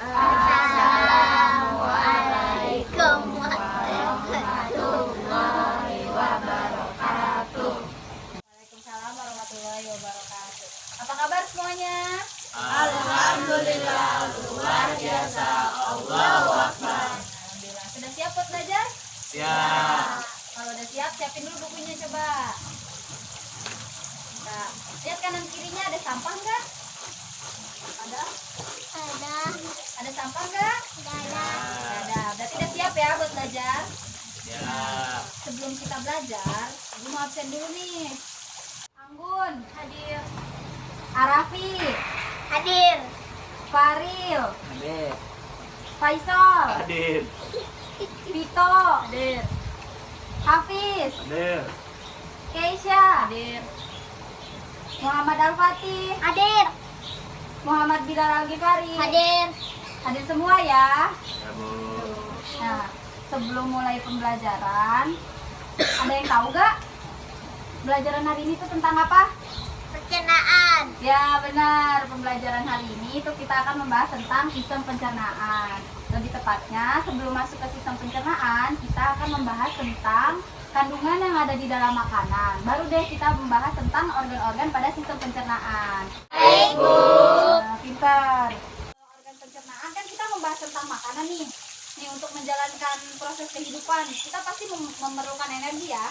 Assalamualaikum warahmatullahi wabarakatuh. Waalaikumsalam warahmatullahi wabarakatuh. Apa kabar semuanya? Alhamdulillah, luar biasa. Allahu Akbar. Alhamdulillah. Sudah siap buat belajar? Siap. Kalau udah siap, siapin dulu bukunya coba. Nah, lihat kanan kirinya ada sampah nggak? Ada? Ada sampah nggak? Nggak ada. Berarti udah siap ya buat belajar? Siap. Sebelum kita belajar, ibu mau absen dulu nih. Anggun hadir. Arafi Hadir. Faril, Hadir. Faisal, Hadir. Vito, Hafiz, Hadir. Keisha, Muhammad Al-Fatih, Hadir. Muhammad Bilal Al-Ghifari. Hadir. Hadir semua ya. Ya, Bu. Nah, sebelum mulai pembelajaran, ada yang tahu gak? Pembelajaran hari ini tuh tentang apa? Pencernaan. Ya benar, pembelajaran hari ini itu kita akan membahas tentang sistem pencernaan. Lebih tepatnya, sebelum masuk ke sistem pencernaan, kita akan membahas tentang kandungan yang ada di dalam makanan. Baru deh kita membahas tentang organ-organ pada sistem pencernaan. Baik, Bu. Nah, pintar. Kalau organ pencernaan kan kita membahas tentang makanan nih. Nih untuk menjalankan proses kehidupan, kita pasti memerlukan energi ya.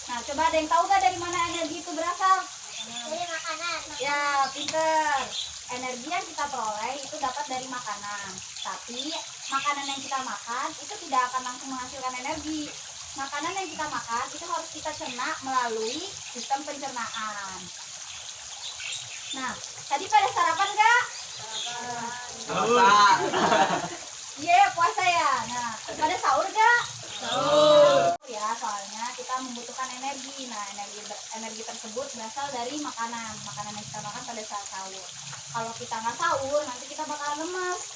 Nah, coba ada yang tahu gak dari mana energi itu berasal? Dari makanan. Ya, pinter. Energi yang kita peroleh itu dapat dari makanan. Tapi, makanan yang kita makan itu tidak akan langsung menghasilkan energi. Makanan yang kita makan itu harus kita cerna melalui sistem pencernaan. Nah, tadi pada sarapan nggak? Sahur. Iya, puasa ya. Nah, pada sahur nggak? Sahur. Ya, soalnya kita membutuhkan energi. Nah, energi tersebut berasal dari makanan yang kita makan pada saat sahur. Kalau kita nggak sahur, nanti kita bakal lemas,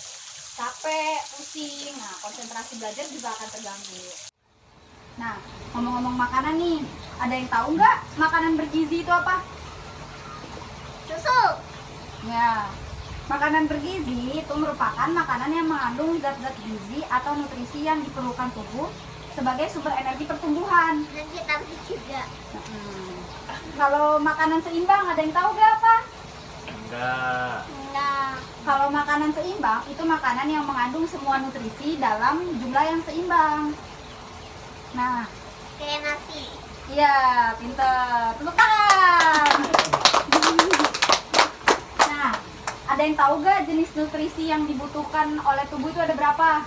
capek, pusing. Nah, konsentrasi belajar juga akan terganggu. Nah, ngomong-ngomong makanan nih, ada yang tahu nggak makanan bergizi itu apa? Susu. Ya, makanan bergizi itu merupakan makanan yang mengandung zat-zat gizi atau nutrisi yang diperlukan tubuh sebagai sumber energi pertumbuhan. Dan vitamin juga. Kalau makanan seimbang, ada yang tahu nggak apa? Enggak. Enggak. Kalau makanan seimbang, itu makanan yang mengandung semua nutrisi dalam jumlah yang seimbang. Nah, Kayak nasi. iya, pinter. Tepuk tangan. Nah, ada yang tahu gak jenis nutrisi yang dibutuhkan oleh tubuh itu ada berapa?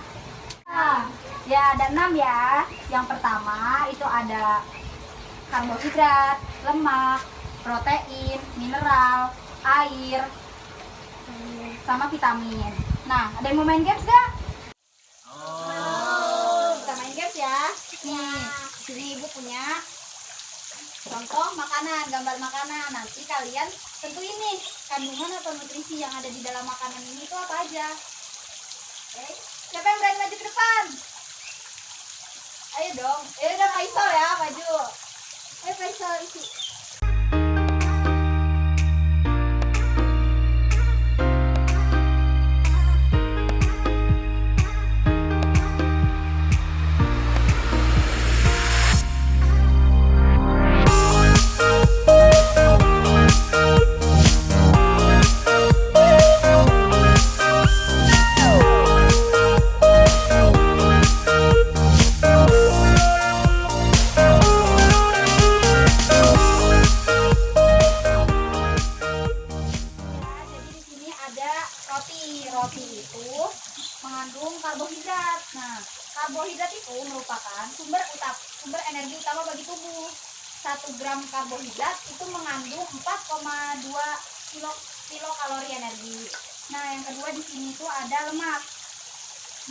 Nah, ya ada 6 ya. Yang pertama itu ada karbohidrat, lemak, protein, mineral, air, sama vitamin. Nah, ada yang mau main games gak? Kita main games ya. Nih, sini ibu punya contoh makanan, gambar makanan. Nanti kalian tentuin nih kandungan atau nutrisi yang ada di dalam makanan ini itu apa aja. Oke, siapa yang berani maju ke depan? Ayo dong, udah Faisal ya maju. Ayo Faisal isi. Roti itu mengandung karbohidrat. Nah, karbohidrat itu merupakan sumber energi utama bagi tubuh. 1 gram karbohidrat itu mengandung 4,2 kilokalori energi. Nah, yang kedua di sini tuh ada lemak.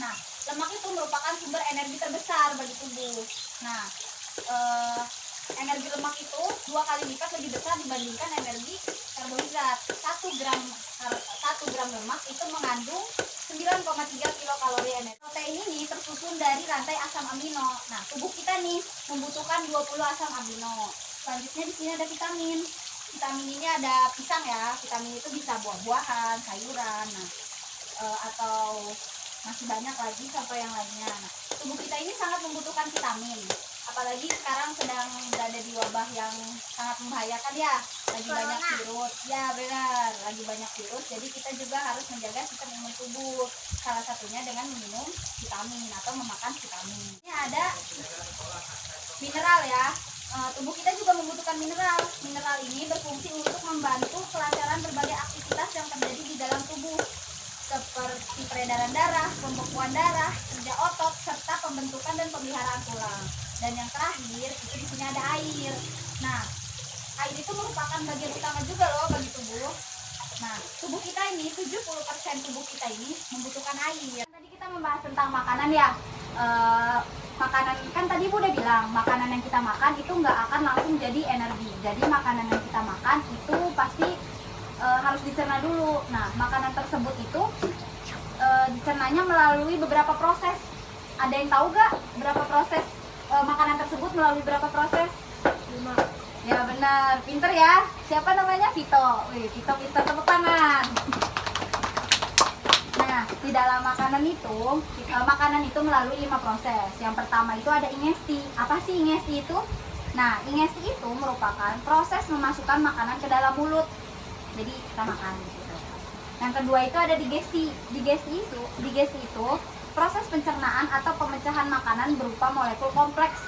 Nah, lemak itu merupakan sumber energi terbesar bagi tubuh. Nah, energi lemak itu 2 kali lipat lebih besar dibandingkan energi karbohidrat. 1 gram lemak itu mengandung 9,3 kilokalori energi. Protein ini tersusun dari rantai asam amino. Nah, tubuh kita nih membutuhkan 20 asam amino. Selanjutnya di sini ada vitamin. Vitamin ini ada pisang ya. Vitamin itu bisa buah-buahan, sayuran. Nah, atau masih banyak lagi sampai yang lainnya. Nah, tubuh kita ini sangat membutuhkan vitamin, apalagi sekarang sedang berada di wabah yang sangat membahayakan ya, lagi banyak virus. Ya benar, lagi banyak virus, jadi kita juga harus menjaga sistem imun tubuh, salah satunya dengan meminum vitamin atau memakan vitamin. Ini ada mineral ya. Tubuh kita juga membutuhkan mineral. Mineral ini berfungsi untuk membantu kelancaran berbagai aktivitas yang terjadi di dalam tubuh, seperti peredaran darah, pembekuan darah, kerja otot, serta pembentukan dan pemeliharaan tulang. Dan yang terakhir, itu di sini ada air. Nah, air itu merupakan bagian utama juga loh bagi tubuh. Nah, tubuh kita ini, 70% tubuh kita ini membutuhkan air. Tadi kita membahas tentang makanan ya. Makanan, kan tadi Ibu udah bilang, makanan yang kita makan itu nggak akan langsung jadi energi. Jadi makanan yang kita makan itu pasti harus dicerna dulu. Nah, makanan tersebut itu dicernanya melalui beberapa proses. Ada yang tahu gak berapa proses makanan tersebut melalui berapa proses? 5. Ya benar, pinter ya. Siapa namanya? Vito. Wih, Vito pinter, tepuk tangan. Nah, di dalam makanan itu melalui 5 proses. Yang pertama itu ada ingesti. Apa sih ingesti itu? Nah, ingesti itu merupakan proses memasukkan makanan ke dalam mulut. Jadi kita makan gitu. Yang kedua itu ada digesti. Digesti itu proses pencernaan atau pemecahan makanan berupa molekul kompleks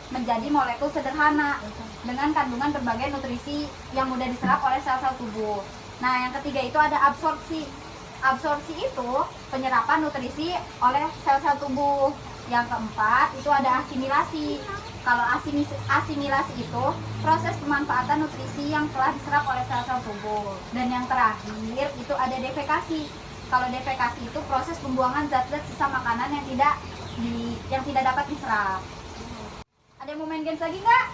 menjadi molekul sederhana dengan kandungan berbagai nutrisi yang mudah diserap oleh sel-sel tubuh. Nah, yang ketiga itu ada absorpsi. Absorpsi itu penyerapan nutrisi oleh sel-sel tubuh. Yang keempat itu ada asimilasi. Kalau asimilasi itu proses pemanfaatan nutrisi yang telah diserap oleh sel-sel tubuh. Dan yang terakhir itu ada defekasi. Kalau defekasi itu proses pembuangan zat-zat sisa makanan yang tidak dapat diserap. Ada yang mau main games lagi nggak?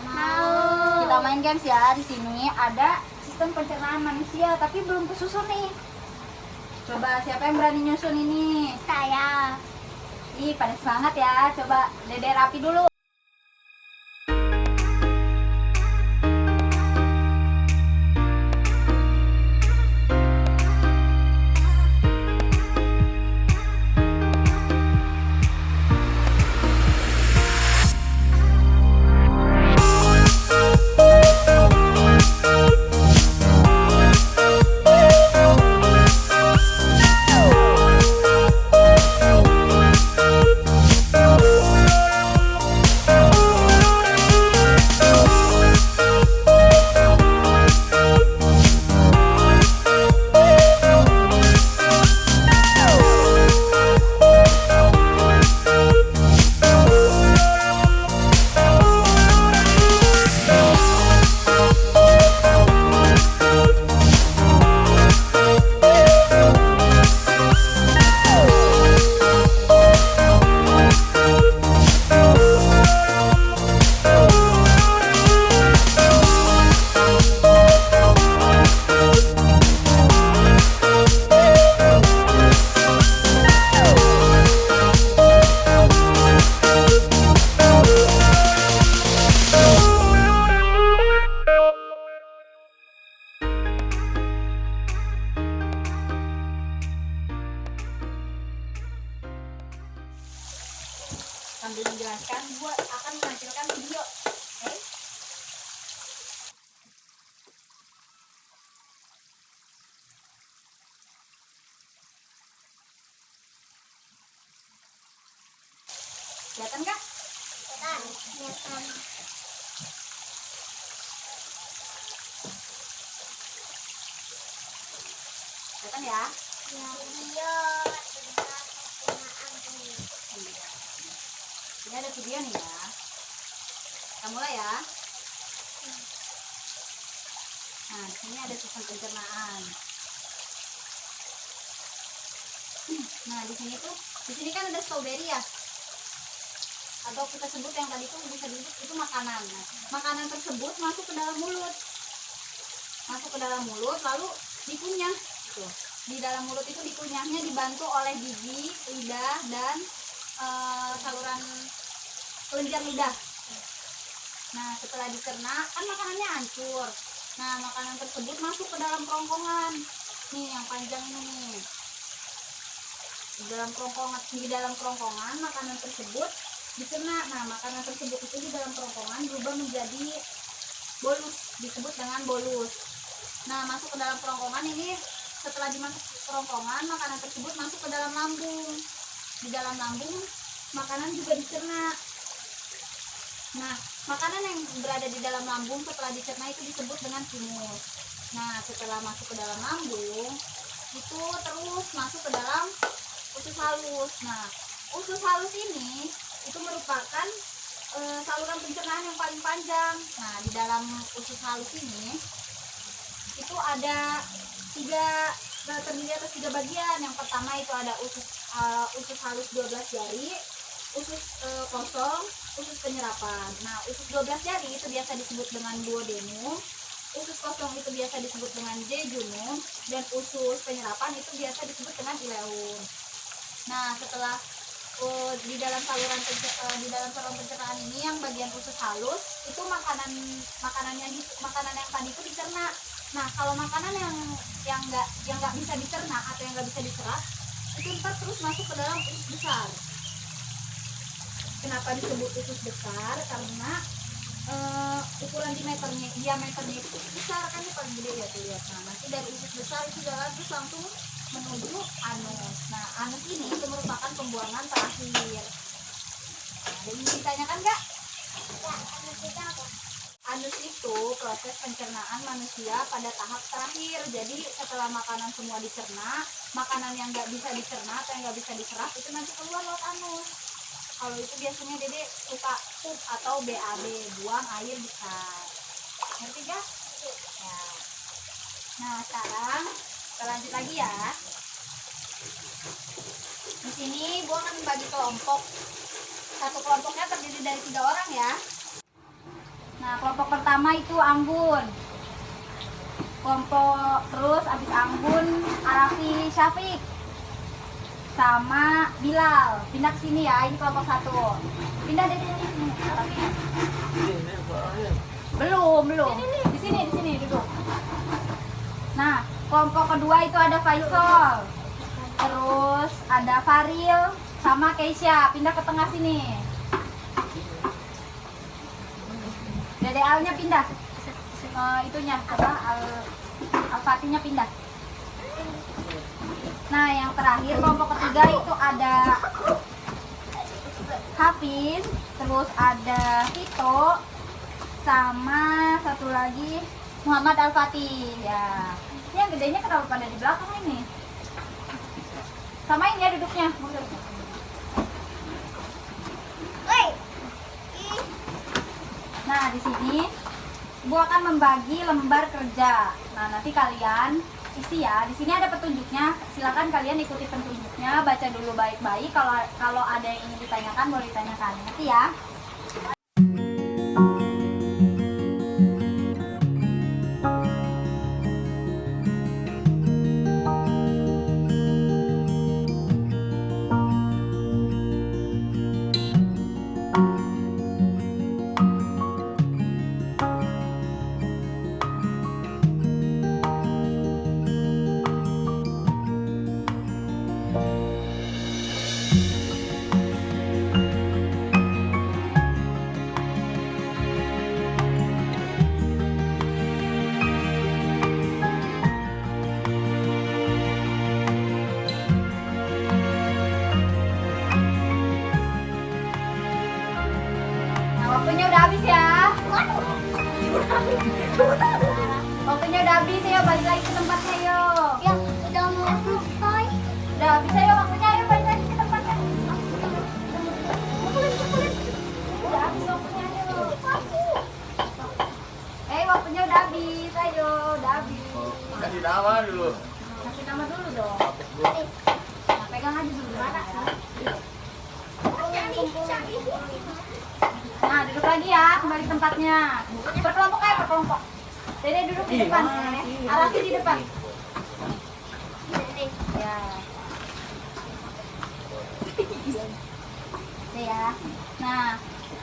Mau. Kita main games ya. Di sini ada sistem pencernaan manusia, tapi belum kesusun nih. Coba siapa yang berani nyusun ini? Saya. Ih, pada semangat ya. Coba Dede rapi dulu. Sambil menjelaskan, gue akan menampilkan video. Oke? Kelihatan nggak? Kelihatan. Kelihatan ya? Video tentang penggunaan ini. Ini ada video nih ya. Kita mulai ya. Nah, di sini ada sistem pencernaan. Nah, di sini kan ada strawberry ya. Atau kita sebut yang tadi itu bisa disebut itu makanan. Nah, makanan tersebut masuk ke dalam mulut. Masuk ke dalam mulut lalu dikunyah. Tuh. Di dalam mulut itu dikunyahnya dibantu oleh gigi, lidah dan saluran kelenjar lidah. Nah, setelah dicerna kan makanannya hancur. Nah, makanan tersebut masuk ke dalam kerongkongan. Nih yang panjang ini nih. di dalam kerongkongan makanan tersebut dicerna. Nah, makanan tersebut itu di dalam kerongkongan berubah menjadi bolus, disebut dengan bolus. Nah, masuk ke dalam kerongkongan ini, setelah dimasuk ke kerongkongan, makanan tersebut masuk ke dalam lambung. Di dalam lambung makanan juga dicerna. Nah, makanan yang berada di dalam lambung setelah dicerna itu disebut dengan timus. Nah, setelah masuk ke dalam lambung itu terus masuk ke dalam usus halus. Nah, usus halus ini itu merupakan saluran pencernaan yang paling panjang. Nah, di dalam usus halus ini itu ada terdiri atas 3 bagian. Yang pertama itu ada usus halus 12 jari, usus kosong, usus penyerapan. Nah, usus 12 jari itu biasa disebut dengan duodenum, usus kosong itu biasa disebut dengan jejunum, dan usus penyerapan itu biasa disebut dengan ileum. Nah, setelah di dalam saluran pencernaan ini yang bagian usus halus itu makanan yang tadi itu dicerna. Nah, kalau makanan yang nggak bisa dicerna atau yang nggak bisa diserap itu ntar terus masuk ke dalam usus besar. Kenapa disebut usus besar? Karena ukuran diameternya itu besar, kan ini paling gede ya tuh lihat. Nah, nanti dari usus besar itu jalan terus langsung menuju anus. Nah, anus ini itu merupakan pembuangan terakhir. Nah, ada yang ditanyakan nggak? Ya, anus itu apa? Anus itu proses pencernaan manusia pada tahap terakhir. Jadi setelah makanan semua dicerna, makanan yang nggak bisa dicerna atau yang nggak bisa diserap itu nanti keluar lewat anus. Kalau itu biasanya Dede suka pup atau BAB, buang air besar. Ngerti gak? Ya. Nah, sekarang kita lanjut lagi ya. Di sini gua akan membagi kelompok. Satu kelompoknya terdiri dari 3 orang ya. Nah, kelompok pertama itu Anggun. Kelompok terus abis Anggun Arafi Syafiq sama Bilal. Pindah ke sini ya, ini kelompok 1. Pindah dari sini. Arafi. Belum. Di sini duduk. Nah, kelompok kedua itu ada Faisal. Terus ada Faril sama Keisha. Pindah ke tengah sini. Dede Alnya pindah. Itunya apa? Al-Fatihnya pindah. Nah, yang terakhir kelompok ketiga itu ada Hafiz, terus ada Vito, sama satu lagi Muhammad Al-Fatih. Ya. Ini yang gedenya kenapa pada di belakang ini? Samain ya duduknya. Nah, di sini Ibu akan membagi lembar kerja. Nah, nanti kalian isi ya. Di sini ada petunjuknya. Silakan kalian ikuti petunjuknya, baca dulu baik-baik. Kalau ada yang ingin ditanyakan boleh ditanyakan. Nanti ya. Waktunya udah habis ya. Waktunya udah habis ya, balik lagi ke tempatnya yuk. Ya, udah mau selesai. Udah habis ya waktunya, ayo balik lagi ke tempatnya. Udah habis waktunya yuk. Waktunya udah habis, ayo, udah habis. Kasih nama dulu. Kasih nama dulu dong. Nah, pegang aja dulu. Mana? Nah, duduk lagi ya, kembali tempatnya. Berkelompok ya, berkelompok. Dede duduk di depan. Arafi di depan. Ya. Ya. Nah,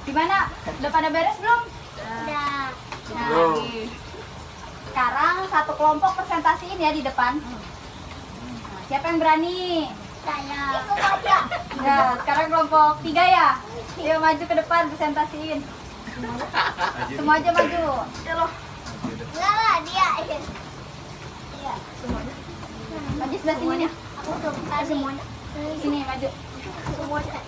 gimana? Udah pada beres belum? Udah. Nah, sekarang satu kelompok presentasiin ya di depan. Nah, siapa yang berani? Saya. Nah, sekarang kelompok 3 ya. Ayo maju ke depan presentasiin. Semua aja maju. Enggak lah dia. Iya, semuanya. Maju sebelah sini nih. Aku belum semuanya. Sini maju. Semuanya.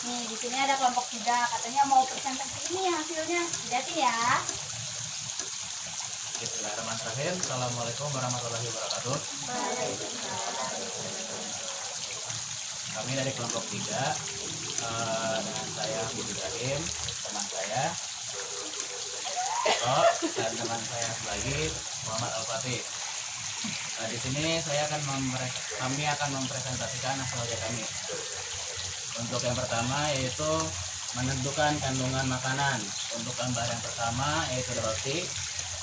Nih, di sini ada kelompok 3. Katanya mau presentasi ini hasilnya. Lihatin ya. Bismillahirrahmanirrahim. Assalamualaikum warahmatullahi wabarakatuh. Kami dari kelompok 3 dengan saya Budi Ibrahim, teman saya Eko, dan teman saya lagi Muhammad Al-Fatih. Di sini kami akan mempresentasikan hasil kerja kami. Untuk yang pertama yaitu menentukan kandungan makanan. Untuk gambar yang pertama yaitu roti.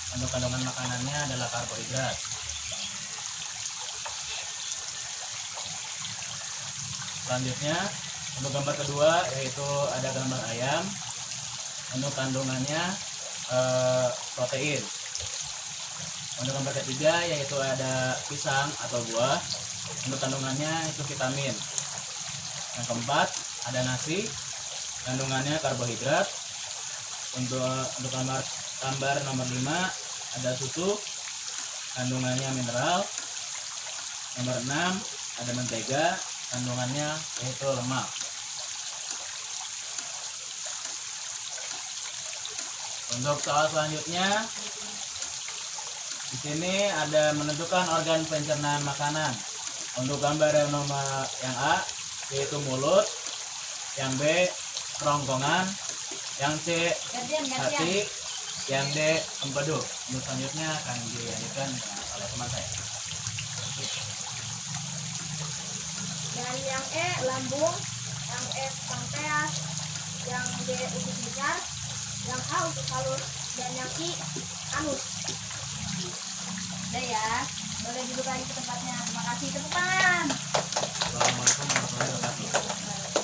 Untuk kandungan makanannya adalah karbohidrat. Selanjutnya untuk gambar kedua yaitu ada gambar ayam. Untuk kandungannya protein. Untuk gambar ketiga yaitu ada pisang atau buah. Untuk kandungannya itu vitamin. Yang keempat ada nasi, kandungannya karbohidrat. Untuk gambar nomor 5 ada susu, kandungannya mineral. Nomor 6 ada mentega, kandungannya yaitu lemak. Untuk soal selanjutnya di sini ada menentukan organ pencernaan makanan. Untuk gambar yang nomor yang A yaitu mulut, yang B kerongkongan, yang C hati, yang D empedu. Untuk selanjutnya akan dilanjutkan oleh teman saya. Dari yang E lambung, yang F pankreas, yang D usus besar, yang A usus halus, dan yang I anus. Udah ya. Boleh duduk lagi ke tempatnya. Terima kasih. Tepuk tangan. Assalamualaikum warahmatullahi wabarakatuh.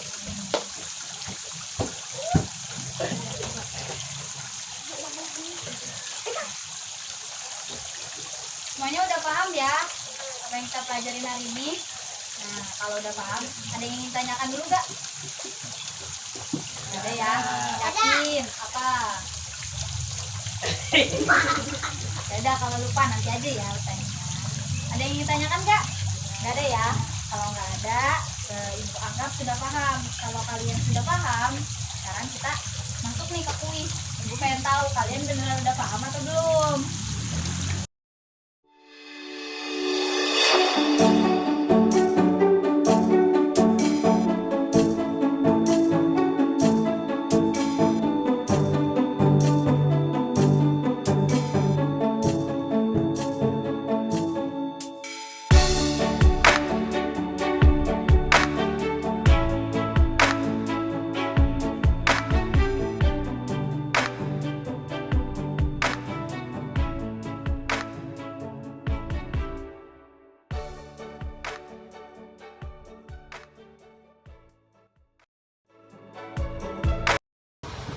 Semuanya udah paham ya apa yang kita pelajarin hari ini? Nah, kalau udah paham, ada yang ingin tanyakan dulu gak? Ada ya? Yakin? Apa? Udah, kalau lupa nanti aja ya tanya. Ada yang ingin tanyakan gak? Gak ada ya? Kalau nggak ada, Ibu anggap sudah paham. Kalau kalian sudah paham, sekarang kita masuk nih ke kuis. Ibu pengen tahu kalian beneran udah paham atau belum?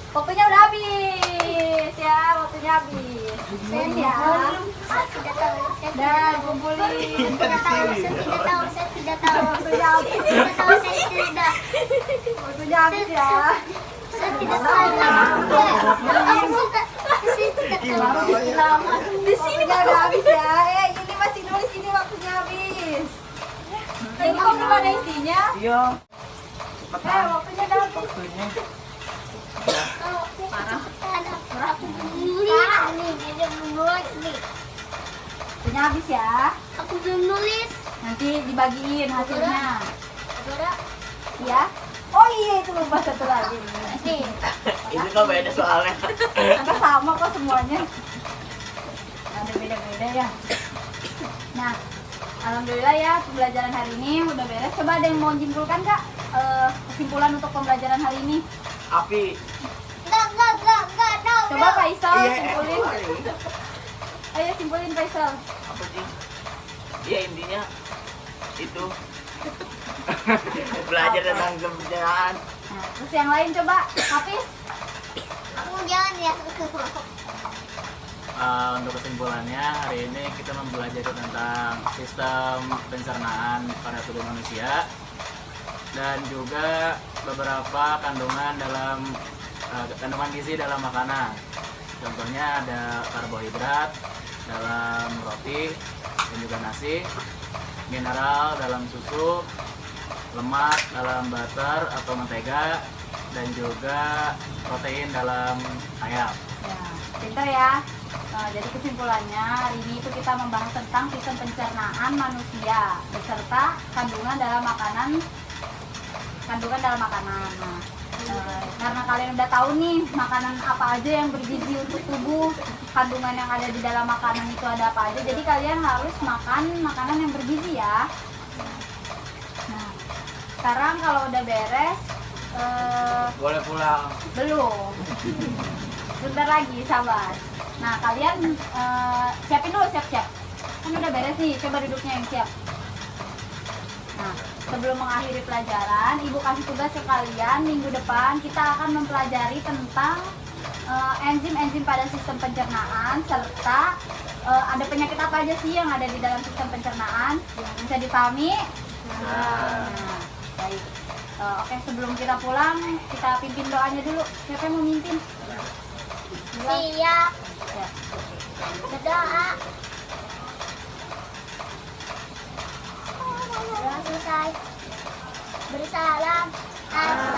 Waktunya udah habis ya, waktunya habis. Sen ya. Tidak tahu. Dan kumpulin. Tidak tahu. Saya tidak tahu. Saya tidak tahu. Waktunya habis. Tidak tahu. Saya tidak. Waktunya habis ya. Saya tidak tahu. Di sini udah habis ya. Ini masih nulis, ini waktunya habis. Ini kok belum ada isinya? Iya, Waktunya udah habis. waktunya. Parah. Aku belum nulis nih. Dia belum nulis nih. Waktunya habis ya. Aku belum nulis. Nanti dibagiin hasilnya. Saudara, Ya. Oh iya, itu lupa satu lagi. nih. Itu kok beda soalnya. Angka sama kok semuanya. Ada beda-beda ya. Nah, alhamdulillah ya pembelajaran hari ini udah beres. Coba ada yang mau menyimpulkan Kak? Kesimpulan untuk pembelajaran hari ini. Api. Enggak tahu. Coba Faisal Iya, simpulin. Ayo simpulin Faisal. apa sih? Ya intinya itu belajar tentang kebencanaan. Nah, terus yang lain coba Hafiz. Aku jangan ya. untuk kesimpulannya, hari ini kita mempelajari tentang sistem pencernaan pada tubuh manusia dan juga beberapa kandungan gizi dalam makanan. Contohnya ada karbohidrat dalam roti dan juga nasi, mineral dalam susu, lemak dalam butter atau mentega, dan juga protein dalam ayam. Ya, pintar ya. Jadi kesimpulannya hari ini itu kita membahas tentang sistem pencernaan manusia beserta kandungan dalam makanan. Nah, karena kalian udah tahu nih makanan apa aja yang bergizi untuk tubuh, kandungan yang ada di dalam makanan itu ada apa aja. Jadi kalian harus makan makanan yang bergizi ya. Nah, sekarang kalau udah beres, Boleh pulang. belum. Sebentar lagi, sabar. Nah, kalian siapin dulu, siap-siap. Kan udah beres nih, coba duduknya yang siap. Nah, sebelum mengakhiri pelajaran, Ibu kasih tugas ke kalian. Minggu depan kita akan mempelajari tentang enzim-enzim pada sistem pencernaan, serta ada penyakit apa aja sih yang ada di dalam sistem pencernaan. Bisa dipahami? Nah, baik. Oke, sebelum kita pulang, kita pimpin doanya dulu. Siapa yang mau mimpin? Siap. Ya. Berdoa. Doa selesai. Bersalam. Assalamualaikum